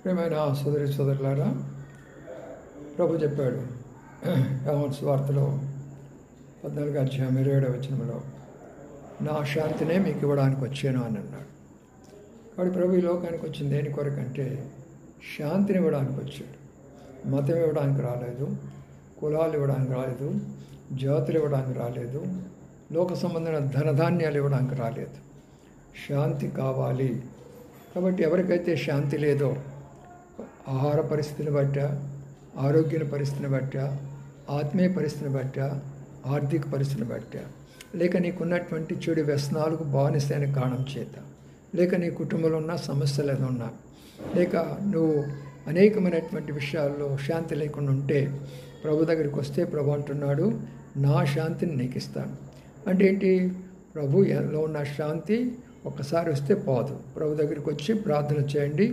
ప్రియమైన సోదరి సోదరులారా, ప్రభు చెప్పాడు యోహాను సువార్తలో 14:27 నా శాంతినే మీకు ఇవ్వడానికి వచ్చాను అని అన్నాడు. కాబట్టి ప్రభు ఈ లోకానికి వచ్చింది దేని కొరకంటే శాంతిని ఇవ్వడానికి వచ్చాడు. మతం ఇవ్వడానికి రాలేదు, కులాలు ఇవ్వడానికి రాలేదు, జాతులు ఇవ్వడానికి రాలేదు, లోక సంబంధమైన ధనధాన్యాలు ఇవ్వడానికి రాలేదు. శాంతి కావాలి. కాబట్టి ఎవరికైతే శాంతి లేదో ఆహార పరిస్థితిని బట్ట, ఆరోగ్య పరిస్థితిని బట్ట, ఆత్మీయ పరిస్థితిని బట్ట, ఆర్థిక పరిస్థితిని బట్ట, లేక నీకున్నటువంటి చెడు వ్యసనాలకు బానిసైన కారణం చేత, లేక నీ కుటుంబంలో ఉన్న సమస్యలు ఏదో ఉన్నా, లేక నువ్వు అనేకమైనటువంటి విషయాల్లో శాంతి లేకుండా ఉంటే ప్రభు దగ్గరికి వస్తే ప్రభు అంటున్నాడు, నా శాంతిని నీకు ఇస్తాను. అంటే ఏంటి? ప్రభులో ఉన్న శాంతి ఒక్కసారి వస్తే పోదు. ప్రభు దగ్గరికి వచ్చి ప్రార్థన చేయండి.